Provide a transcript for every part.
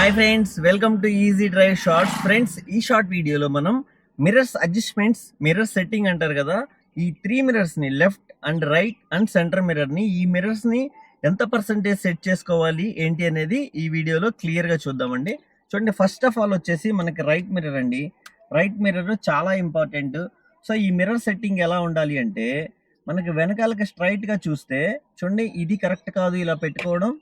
Hi friends, welcome to easy drive shorts. Friends, ఈ short వీడియోలో మనం మిర్రర్స్ అడ్జస్ట్మెంట్స్, మిర్రర్ సెట్టింగ్ అంటారు కదా, ఈ 3 మిర్రర్స్ని left and right and centre మిర్రర్ని ఈ మిర్రర్స్ని ఎంత పర్సంటేజ్ సెట్ చేసుకోవాలి ఏంటి అనేది ఈ వీడియోలో క్లియర్గా చూద్దామండి. చూడండి, ఫస్ట్ ఆఫ్ ఆల్ వచ్చేసి మనకి రైట్ మిర్రర్ అండి. రైట్ మిర్రర్ చాలా ఇంపార్టెంట్. సో ఈ మిర్రర్ సెట్టింగ్ ఎలా ఉండాలి అంటే, మనకి వెనకాలకి స్ట్రైట్గా చూస్తే చూడండి, ఇది కరెక్ట్ కాదు ఇలా పెట్టుకోవడం.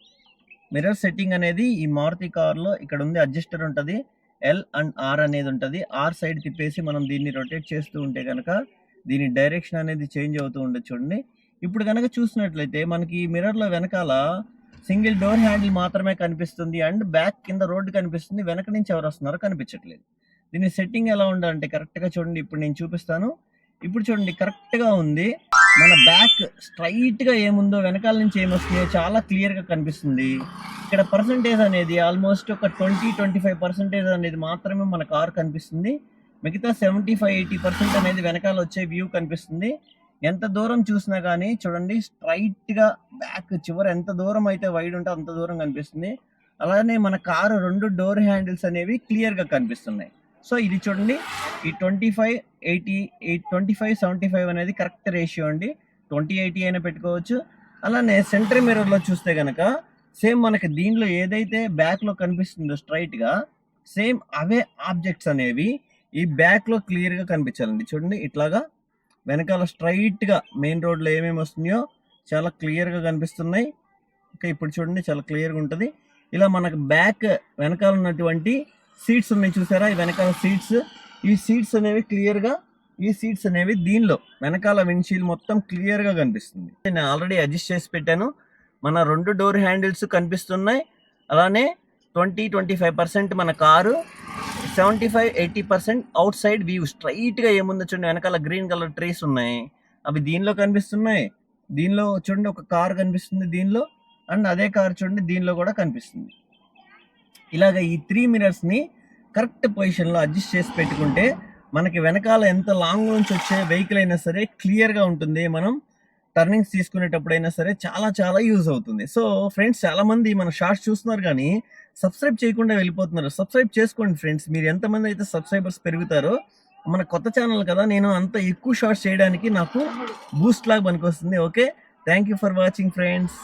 మిర్రర్ సెట్టింగ్ అనేది ఈ మారుతి కార్లో ఇక్కడ ఉంది, అడ్జస్టర్ ఉంటుంది, ఎల్ అండ్ ఆర్ అనేది ఉంటుంది. ఆర్ సైడ్ తిప్పేసి మనం దీన్ని రొటేట్ చేస్తూ ఉంటే కనుక దీని డైరెక్షన్ అనేది చేంజ్ అవుతూ ఉండదు. చూడండి, ఇప్పుడు కనుక చూసినట్లయితే మనకి ఈ మిర్రర్లో వెనకాల సింగిల్ డోర్ హ్యాండిల్ మాత్రమే కనిపిస్తుంది అండ్ బ్యాక్ కింద రోడ్డు కనిపిస్తుంది. వెనక నుంచి ఎవరు వస్తున్నారో కనిపించట్లేదు. దీని సెట్టింగ్ ఎలా ఉండాలంటే కరెక్ట్గా చూడండి, ఇప్పుడు నేను చూపిస్తాను. ఇప్పుడు చూడండి, కరెక్ట్గా ఉంది. మన బ్యాక్ స్ట్రైట్గా ఏముందో వెనకాల నుంచి ఏమొస్తుందో చాలా క్లియర్గా కనిపిస్తుంది. ఇక్కడ పర్సంటేజ్ అనేది ఆల్మోస్ట్ ఒక 20-25% అనేది మాత్రమే మన కార్ కనిపిస్తుంది. మిగతా 75-80% అనేది వెనకాల వచ్చే వ్యూ కనిపిస్తుంది. ఎంత దూరం చూసినా కానీ చూడండి, స్ట్రైట్గా బ్యాక్ చివర ఎంత దూరం అయితే వైడ్ ఉంటే అంత దూరం కనిపిస్తుంది. అలానే మన కారు 2 డోర్ హ్యాండిల్స్ అనేవి క్లియర్గా కనిపిస్తున్నాయి. సో ఇది చూడండి, ఈ 25-80, 25-75 అనేది కరెక్ట్ రేషియో అండి. 20-80 అయినా పెట్టుకోవచ్చు. అలానే సెంటర్ మిర్రర్లో చూస్తే కనుక సేమ్ మనకి దీనిలో ఏదైతే బ్యాక్లో కనిపిస్తుందో స్ట్రైట్గా, సేమ్ అవే ఆబ్జెక్ట్స్ అనేవి ఈ బ్యాక్లో క్లియర్గా కనిపించాలండి. చూడండి, ఇట్లాగా వెనకాల స్ట్రైట్గా మెయిన్ రోడ్లో ఏమేమి వస్తున్నాయో చాలా క్లియర్గా కనిపిస్తున్నాయి. ఓకే, ఇప్పుడు చూడండి, చాలా క్లియర్గా ఉంటుంది. ఇలా మనకు బ్యాక్ వెనకాల ఉన్నటువంటి సీట్స్ ఉన్నాయి చూసారా, ఈ వెనకాల సీట్స్, ఈ సీట్స్ అనేవి క్లియర్గా, ఈ సీట్స్ అనేవి దీనిలో వెనకాల విండ్షీల్డ్ మొత్తం క్లియర్గా కనిపిస్తుంది. నేను ఆల్రెడీ అడ్జస్ట్ చేసి పెట్టాను. మన 2 డోర్ హ్యాండిల్స్ కనిపిస్తున్నాయి. అలానే 20-25% మన కారు, 75-80% అవుట్ సైడ్ వ్యూ. స్ట్రైట్గా ఏముందో చూడండి, వెనకాల గ్రీన్ కలర్ ట్రీస్ ఉన్నాయి, అవి దీనిలో కనిపిస్తున్నాయి. దీనిలో చూడండి ఒక కార్ కనిపిస్తుంది దీనిలో, అండ్ అదే కార్ చూడండి దీనిలో కూడా కనిపిస్తుంది. ఇలాగ ఈ 3 మిర్రర్స్ని కరెక్ట్ పొజిషన్లో అడ్జస్ట్ చేసి పెట్టుకుంటే మనకి వెనకాల ఎంత లాంగ్ నుంచి వచ్చే వెహికల్ అయినా సరే క్లియర్గా ఉంటుంది. మనం టర్నింగ్స్ తీసుకునేటప్పుడైనా సరే చాలా చాలా యూజ్ అవుతుంది. సో ఫ్రెండ్స్, చాలామంది మన షార్ట్స్ చూస్తున్నారు కానీ సబ్స్క్రైబ్ చేయకుండా వెళ్ళిపోతున్నారు. సబ్స్క్రైబ్ చేసుకోండి ఫ్రెండ్స్. మీరు ఎంతమంది అయితే సబ్స్క్రైబర్స్ పెరుగుతారో, మన కొత్త ఛానల్ కదా, నేను అంత ఎక్కువ షార్ట్స్ చేయడానికి నాకు బూస్ట్ లాగా పనికొస్తుంది. Okay, thank you for watching friends.